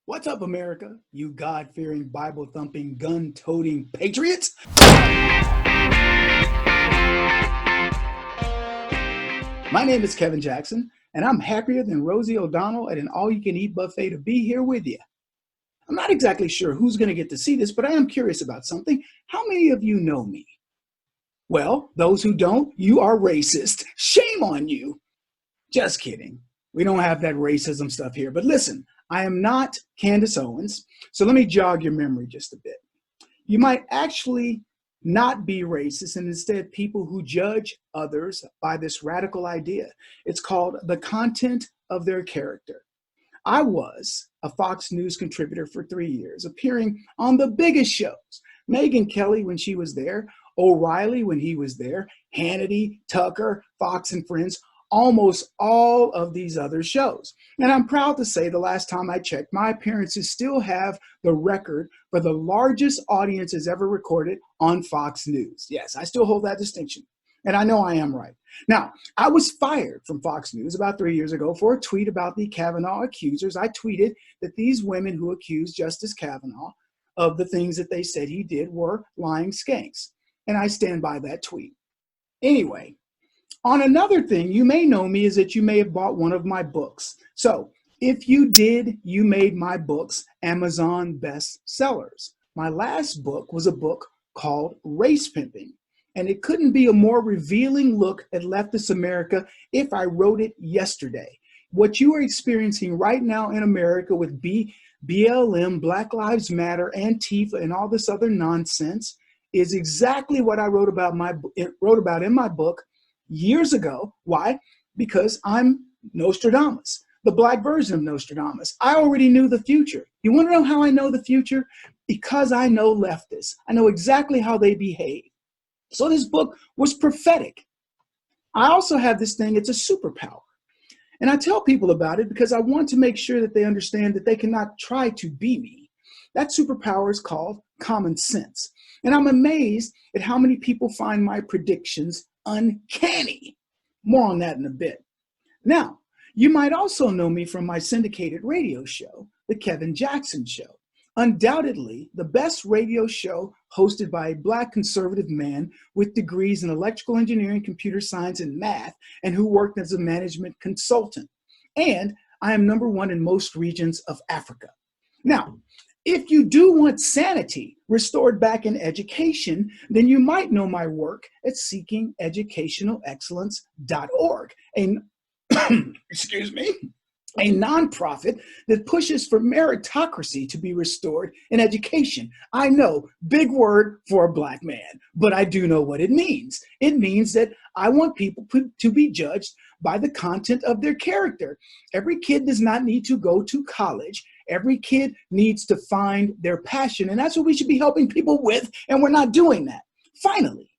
What's up, America? You God-fearing, Bible-thumping, gun-toting patriots? My name is Kevin Jackson, and I'm happier than Rosie O'Donnell at an all-you-can-eat buffet to be here with you. I'm not exactly sure who's going to get to see this, but I am curious about something. How many of you know me? Well, those who don't, you are racist. Shame on you. Just kidding. We don't have that racism stuff here. But listen, I am not Candace Owens, so let me jog your memory just a bit. You might actually not be racist and instead people who judge others by this radical idea. It's called the content of their character. I was a Fox News contributor for 3 years, appearing on the biggest shows. Megyn Kelly when she was there, O'Reilly when he was there, Hannity, Tucker, Fox and Friends, almost all of these other shows. And I'm proud to say the last time I checked, my appearances still have the record for the largest audiences ever recorded on Fox News. Yes, I still hold that distinction. And I know I am right. Now, I was fired from Fox News about 3 years ago for a tweet about the Kavanaugh accusers. I tweeted that these women who accused Justice Kavanaugh of the things that they said he did were lying skanks. And I stand by that tweet. Anyway, on another thing you may know me is that you may have bought one of my books. So if you did, you made my books Amazon best sellers. My last book was a book called Race Pimping, and it couldn't be a more revealing look at leftist America if I wrote it yesterday. What you are experiencing right now in America with BLM, Black Lives Matter, Antifa, and all this other nonsense is exactly what I wrote about in my book years ago. Why? Because I'm Nostradamus, the black version of Nostradamus. I already knew the future. You want to know how I know the future? Because I know leftists. I know exactly how they behave. So this book was prophetic. I also have this thing, it's a superpower. And I tell people about it because I want to make sure that they understand that they cannot try to be me. That superpower is called common sense. And I'm amazed at how many people find my predictions uncanny. More on that in a bit. Now, you might also know me from my syndicated radio show, The Kevin Jackson Show. Undoubtedly, the best radio show hosted by a Black conservative man with degrees in electrical engineering, computer science, and math, and who worked as a management consultant. And I am #1 in most regions of Africa. Now, if you do want sanity restored back in education, then you might know my work at seekingeducationalexcellence.org, excuse me, a nonprofit that pushes for meritocracy to be restored in education. I know, big word for a black man, but I do know what it means. It means that I want people to be judged by the content of their character. Every kid does not need to go to college. Every kid needs to find their passion, and that's what we should be helping people with, and we're not doing that. Finally,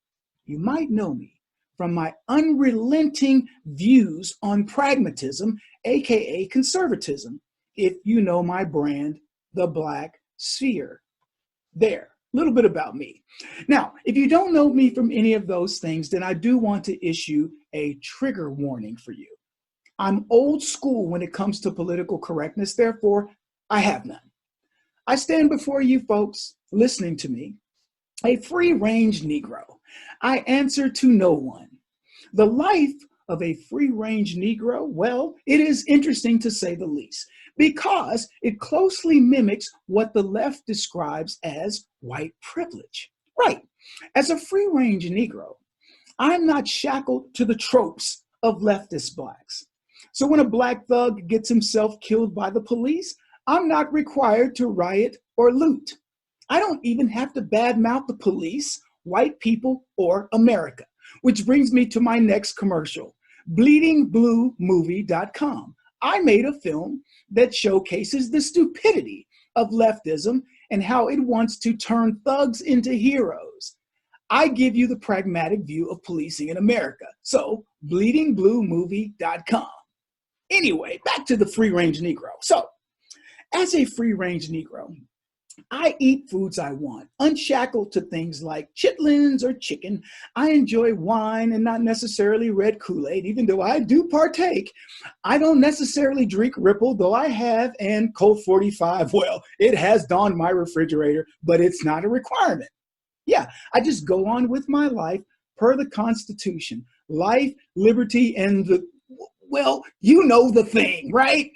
you might know me from my unrelenting views on pragmatism, aka conservatism, if you know my brand, The Black Sphere. There, a little bit about me. Now, if you don't know me from any of those things, then I do want to issue a trigger warning for you. I'm old school when it comes to political correctness, therefore, I have none. I stand before you folks, listening to me, a free-range Negro. I answer to no one. The life of a free-range Negro, well, it is interesting to say the least, because it closely mimics what the left describes as white privilege. Right, as a free-range Negro, I'm not shackled to the tropes of leftist blacks. So when a black thug gets himself killed by the police, I'm not required to riot or loot. I don't even have to badmouth the police, white people, or America. Which brings me to my next commercial, bleedingbluemovie.com. I made a film that showcases the stupidity of leftism and how it wants to turn thugs into heroes. I give you the pragmatic view of policing in America. So, bleedingbluemovie.com. Anyway, back to the free-range Negro. So, as a free-range Negro, I eat foods I want, unshackled to things like chitlins or chicken. I enjoy wine and not necessarily red Kool-Aid, even though I do partake. I don't necessarily drink Ripple, though I have, and Colt 45, well, it has dawned my refrigerator, but it's not a requirement. Yeah, I just go on with my life per the Constitution. Life, liberty, and well, you know the thing, right?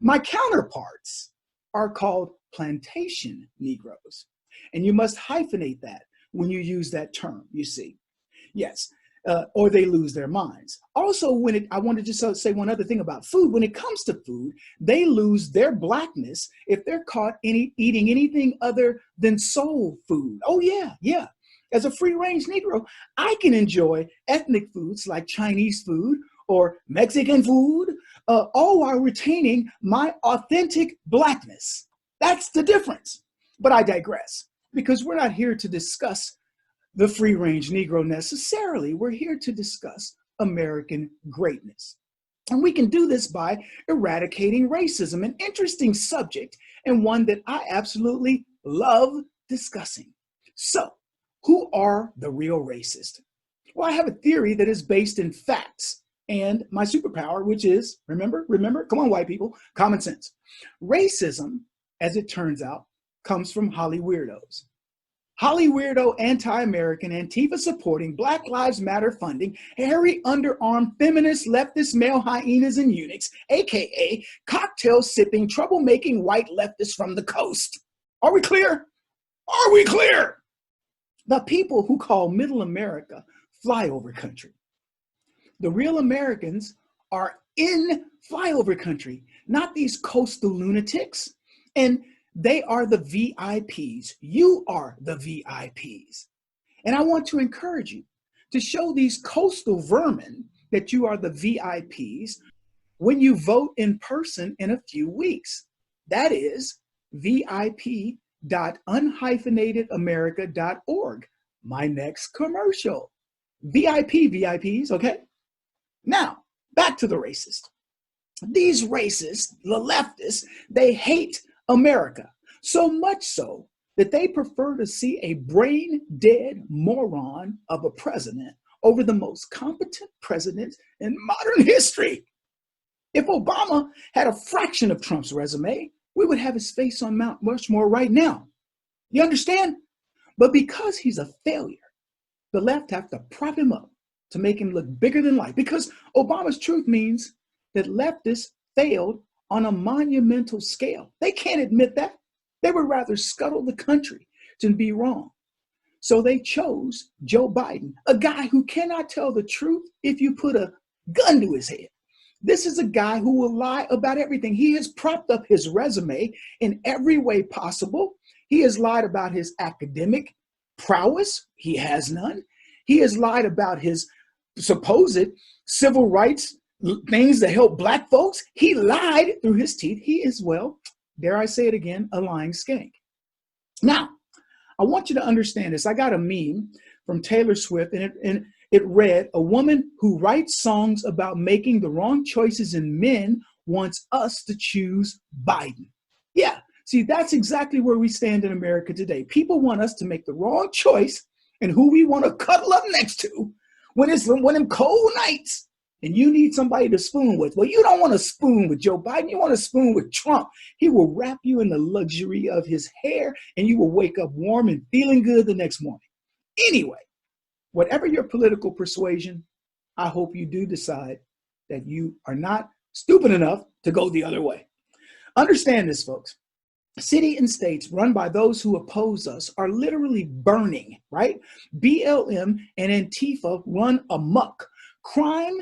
My counterparts are called plantation Negroes. And you must hyphenate that when you use that term, you see. Yes, or they lose their minds. Also, I want to just say one other thing about food. When it comes to food, they lose their blackness if they're caught eating anything other than soul food. Oh, yeah, yeah. As a free-range Negro, I can enjoy ethnic foods like Chinese food or Mexican food, all while retaining my authentic blackness. That's the difference. But I digress, because we're not here to discuss the free-range Negro necessarily. We're here to discuss American greatness. And we can do this by eradicating racism, an interesting subject and one that I absolutely love discussing. So, who are the real racists? Well, I have a theory that is based in facts and my superpower, which is, remember, come on, white people, common sense. Racism, as it turns out, comes from Holly weirdos. Holly weirdo, anti-American, Antifa supporting, Black Lives Matter funding, hairy underarmed feminist leftist male hyenas and eunuchs, aka cocktail sipping, troublemaking white leftists from the coast. Are we clear? Are we clear? The people who call middle America flyover country. The real Americans are in flyover country, not these coastal lunatics. And they are the VIPs. You are the VIPs. And I want to encourage you to show these coastal vermin that you are the VIPs when you vote in person in a few weeks. That is vip.unhyphenatedamerica.org. My next commercial. VIPs, okay? Now, back to the racist. These racists, the leftists, they hate America, so much so that they prefer to see a brain dead moron of a president over the most competent president in modern history. If Obama had a fraction of Trump's resume, we would have his face on Mount Rushmore right now. You understand? But because he's a failure, the left have to prop him up to make him look bigger than life, because Obama's truth means that leftists failed on a monumental scale. They can't admit that. They would rather scuttle the country than be wrong. So they chose Joe Biden, a guy who cannot tell the truth if you put a gun to his head. This is a guy who will lie about everything. He has propped up his resume in every way possible. He has lied about his academic prowess. He has none. He has lied about his supposed civil rights things that help Black folks. He lied through his teeth. He is, well, dare I say it again, a lying skank. Now, I want you to understand this. I got a meme from Taylor Swift, and it read, "A woman who writes songs about making the wrong choices in men wants us to choose Biden." Yeah, see, that's exactly where we stand in America today. People want us to make the wrong choice and who we want to cuddle up next to when it's one of them cold nights and you need somebody to spoon with. Well, you don't want to spoon with Joe Biden. You want to spoon with Trump. He will wrap you in the luxury of his hair and you will wake up warm and feeling good the next morning. Anyway, whatever your political persuasion, I hope you do decide that you are not stupid enough to go the other way. Understand this, folks. City and states run by those who oppose us are literally burning, right? BLM and Antifa run amok. Crime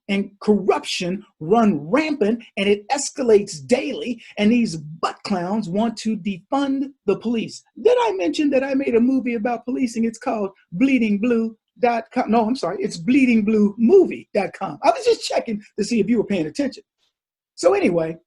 and corruption run rampant, and it escalates daily, and these butt clowns want to defund the police. Did I mention that I made a movie about policing? It's called bleedingblue.com. No, I'm sorry, it's bleedingbluemovie.com. I was just checking to see if you were paying attention. So anyway,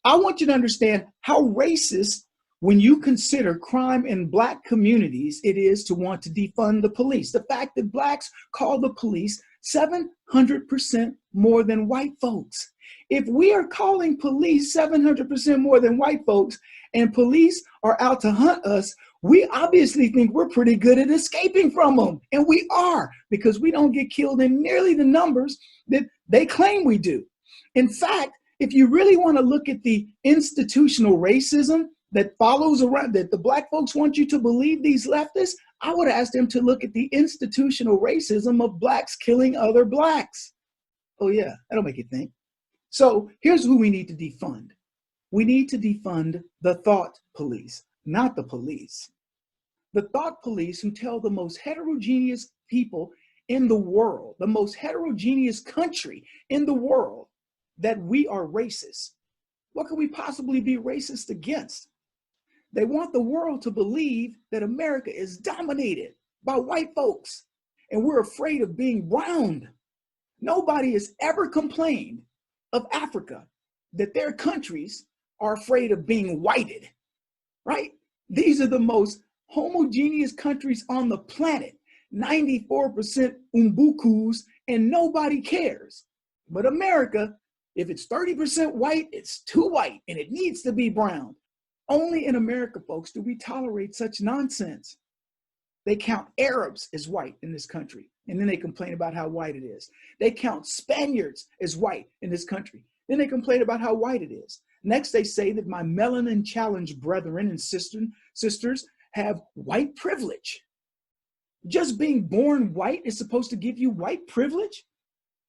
I want you to understand how racist, when you consider crime in Black communities, it is to want to defund the police. The fact that Blacks call the police 700% more than white folks. If we are calling police 700% more than white folks and police are out to hunt us, we obviously think we're pretty good at escaping from them. And we are, because we don't get killed in nearly the numbers that they claim we do. In fact, if you really want to look at the institutional racism that follows around, that the black folks want you to believe, these leftists, I would ask them to look at the institutional racism of blacks killing other blacks. Oh yeah, that'll make you think. So here's who we need to defund. We need to defund the thought police, not the police. The thought police who tell the most heterogeneous people in the world, the most heterogeneous country in the world, that we are racist. What could we possibly be racist against? They want the world to believe that America is dominated by white folks and we're afraid of being browned. Nobody has ever complained of Africa that their countries are afraid of being whited, right? These are the most homogeneous countries on the planet, 94% Umbukus, and nobody cares. But America, if it's 30% white, it's too white and it needs to be brown. Only in America, folks, do we tolerate such nonsense. They count Arabs as white in this country, and then they complain about how white it is. They count Spaniards as white in this country, then they complain about how white it is. Next, they say that my melanin-challenged brethren and sisters have white privilege. Just being born white is supposed to give you white privilege?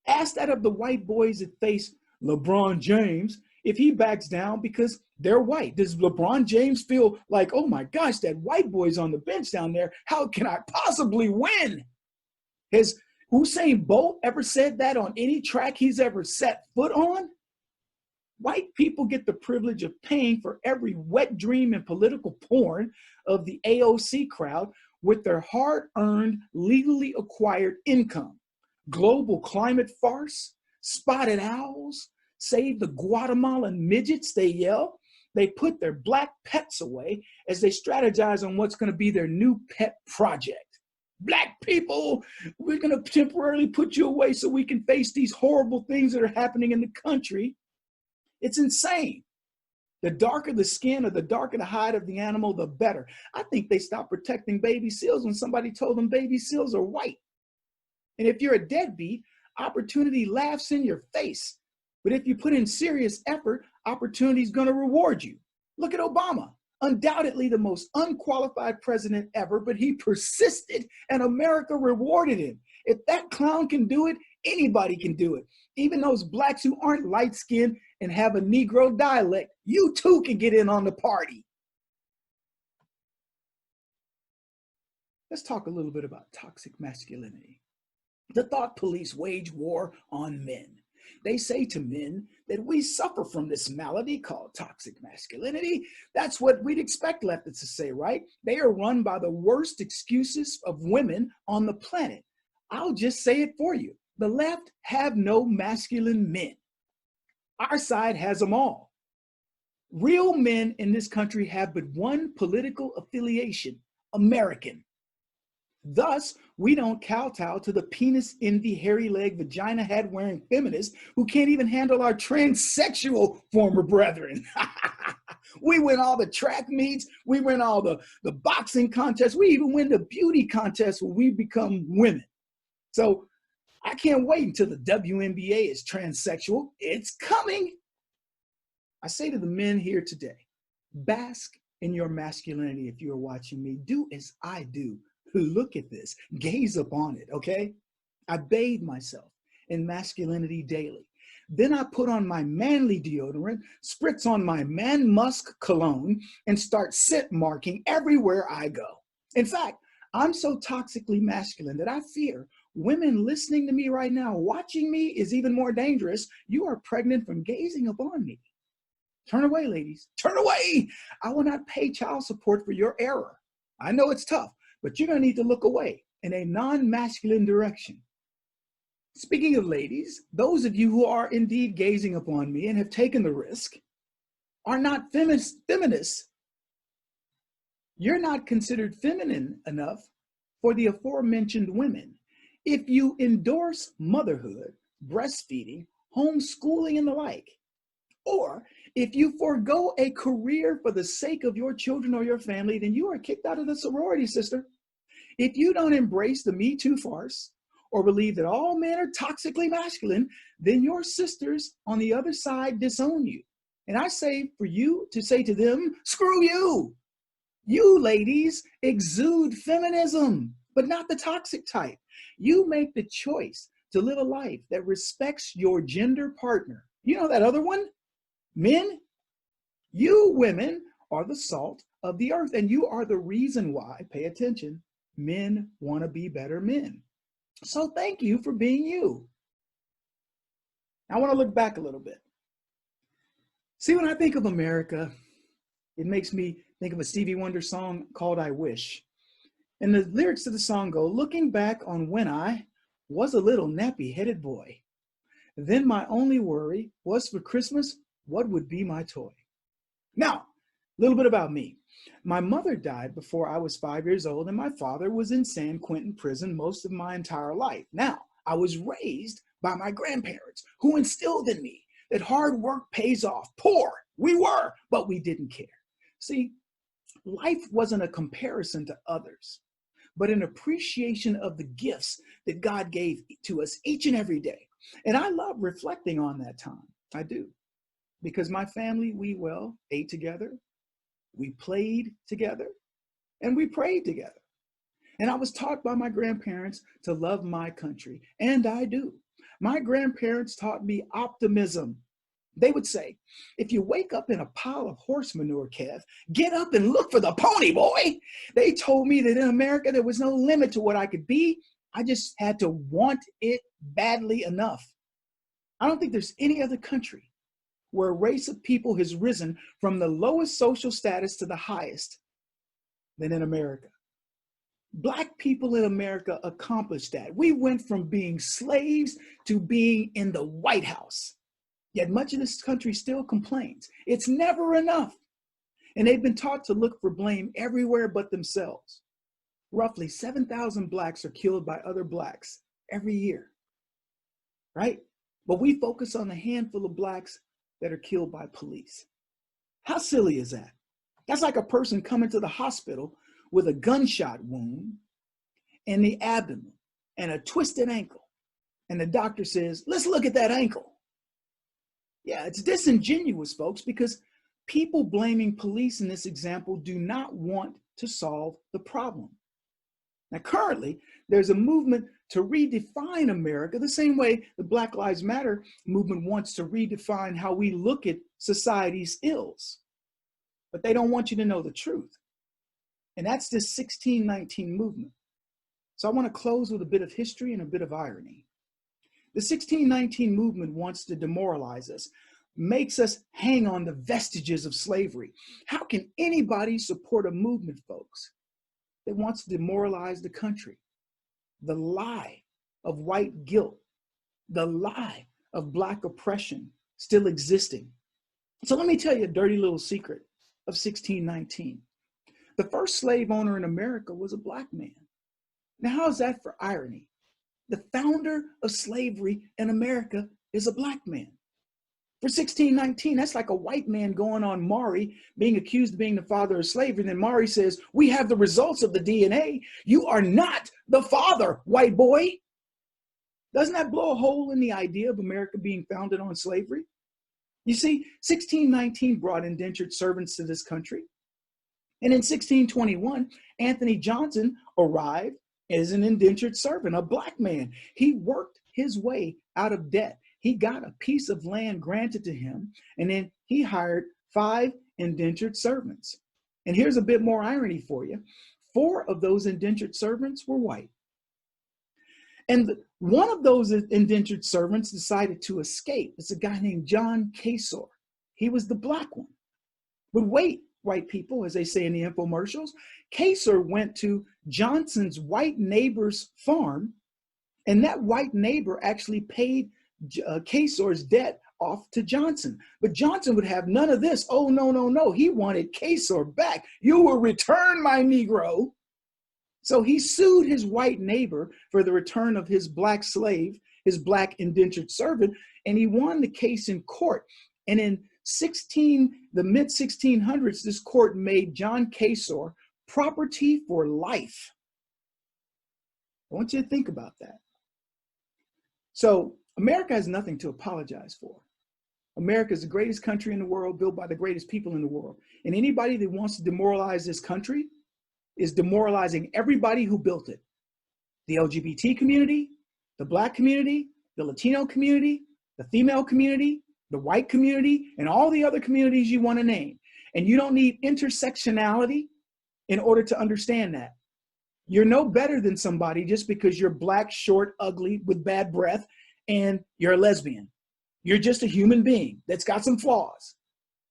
Ask that of the white boys that face LeBron James if he backs down because they're white. Does LeBron James feel like, oh my gosh, that white boy's on the bench down there, how can I possibly win? Has Usain Bolt ever said that on any track he's ever set foot on? White people get the privilege of paying for every wet dream and political porn of the AOC crowd with their hard-earned, legally acquired income. Global climate farce, spotted owls, save the Guatemalan midgets, they yell. They put their black pets away as they strategize on what's going to be their new pet project. Black people, we're going to temporarily put you away so we can face these horrible things that are happening in the country. It's insane. The darker the skin or the darker the hide of the animal, the better. I think they stopped protecting baby seals when somebody told them baby seals are white. And if you're a deadbeat, opportunity laughs in your face. But if you put in serious effort, opportunity is going to reward you. Look at Obama, undoubtedly the most unqualified president ever, but he persisted and America rewarded him. If that clown can do it, anybody can do it. Even those blacks who aren't light-skinned and have a Negro dialect, you too can get in on the party. Let's talk a little bit about toxic masculinity. The thought police wage war on men. They say to men that we suffer from this malady called toxic masculinity. That's what we'd expect leftists to say, right? They are run by the worst excuses of women on the planet. I'll just say it for you. The left have no masculine men. Our side has them all. Real men in this country have but one political affiliation, American. Thus, we don't kowtow to the penis envy, hairy leg, vagina hat wearing feminists who can't even handle our transsexual former brethren. We win all the track meets, we win all the boxing contests, we even win the beauty contests when we become women. So I can't wait until the WNBA is transsexual. It's coming. I say to the men here today, bask in your masculinity if you're watching me. Do as I do. Look at this, gaze upon it, okay? I bathe myself in masculinity daily. Then I put on my manly deodorant, spritz on my man musk cologne, and start scent marking everywhere I go. In fact, I'm so toxically masculine that I fear women listening to me right now, watching me is even more dangerous. You are pregnant from gazing upon me. Turn away, ladies, turn away. I will not pay child support for your error. I know it's tough, but you're going to need to look away in a non-masculine direction. Speaking of ladies, those of you who are indeed gazing upon me and have taken the risk are not feminists. You're not considered feminine enough for the aforementioned women. if you endorse motherhood, breastfeeding, homeschooling, and the like, or if you forego a career for the sake of your children or your family, then you are kicked out of the sorority, sister. If you don't embrace the Me Too farce or believe that all men are toxically masculine, then your sisters on the other side disown you. And I say for you to say to them, screw you. You ladies exude feminism, but not the toxic type. You make the choice to live a life that respects your gender partner. You know that other one? Men, you women are the salt of the earth, and you are the reason why, pay attention, men want to be better men. So thank you for being you. I want to look back a little bit. See, when I think of America, it makes me think of a Stevie Wonder song called I Wish. And the lyrics to the song go, looking back on when I was a little nappy-headed boy, then my only worry was for Christmas, what would be my toy? Now, a little bit about me. My mother died before I was 5 years old, and my father was in San Quentin prison most of my entire life. Now, I was raised by my grandparents, who instilled in me that hard work pays off. Poor, we were, but we didn't care. See, life wasn't a comparison to others, but an appreciation of the gifts that God gave to us each and every day. And I love reflecting on that time. I do. Because my family, we ate together, we played together, and we prayed together. And I was taught by my grandparents to love my country, and I do. My grandparents taught me optimism. They would say, if you wake up in a pile of horse manure, Kev, get up and look for the pony, boy. They told me that in America, there was no limit to what I could be. I just had to want it badly enough. I don't think there's any other country where a race of people has risen from the lowest social status to the highest than in America. Black people in America accomplished that. We went from being slaves to being in the White House. Yet much of this country still complains. It's never enough. And they've been taught to look for blame everywhere but themselves. Roughly 7,000 blacks are killed by other blacks every year, right? But we focus on the handful of blacks that are killed by police. How silly is that? That's like a person coming to the hospital with a gunshot wound in the abdomen and a twisted ankle. And the doctor says, let's look at that ankle. Yeah, it's disingenuous, folks, because people blaming police in this example do not want to solve the problem. Now, currently, there's a movement to redefine America the same way the Black Lives Matter movement wants to redefine how we look at society's ills. But they don't want you to know the truth. And that's this 1619 movement. So I want to close with a bit of history and a bit of irony. The 1619 movement wants to demoralize us, makes us hang on the vestiges of slavery. How can anybody support a movement, folks, that wants to demoralize the country? The lie of white guilt, the lie of Black oppression still existing. So let me tell you a dirty little secret of 1619. The first slave owner in America was a Black man. Now, how is that for irony? The founder of slavery in America is a Black man. For 1619, that's like a white man going on Maury, being accused of being the father of slavery. And then Maury says, we have the results of the DNA. You are not the father, white boy. Doesn't that blow a hole in the idea of America being founded on slavery? You see, 1619 brought indentured servants to this country. And in 1621, Anthony Johnson arrived as an indentured servant, a Black man. He worked his way out of debt. He got a piece of land granted to him, and then he hired 5 indentured servants. And here's a bit more irony for you. 4 of those indentured servants were white. And one of those indentured servants decided to escape. It's a guy named John Kasor. He was the Black one. But wait, white people, as they say in the infomercials, Kasor went to Johnson's white neighbor's farm, and that white neighbor actually paid Kasor's debt off to Johnson. But Johnson would have none of this. Oh, no, no, no. He wanted Kasor back. You will return my Negro. So he sued his white neighbor for the return of his black slave, his black indentured servant, and he won the case in court. And in the mid 1600s, this court made John Casor property for life. I want you to think about that. So America has nothing to apologize for. America is the greatest country in the world, built by the greatest people in the world. And anybody that wants to demoralize this country is demoralizing everybody who built it. The LGBT community, the Black community, the Latino community, the female community, the white community, and all the other communities you want to name. And you don't need intersectionality in order to understand that. You're no better than somebody just because you're black, short, ugly, with bad breath, and you're a lesbian. You're just a human being that's got some flaws.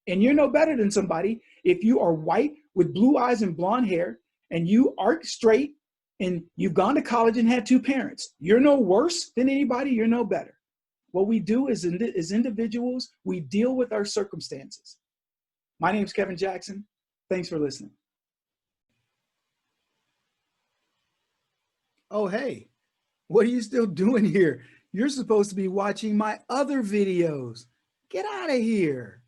And you're no better than somebody if you are white with blue eyes and blonde hair, and you are straight, and you've gone to college and had two parents. You're no worse than anybody. You're no better. What we do is, as individuals, we deal with our circumstances. My name is Kevin Jackson. Thanks for listening. Oh, hey, what are you still doing here? You're supposed to be watching my other videos. Get out of here.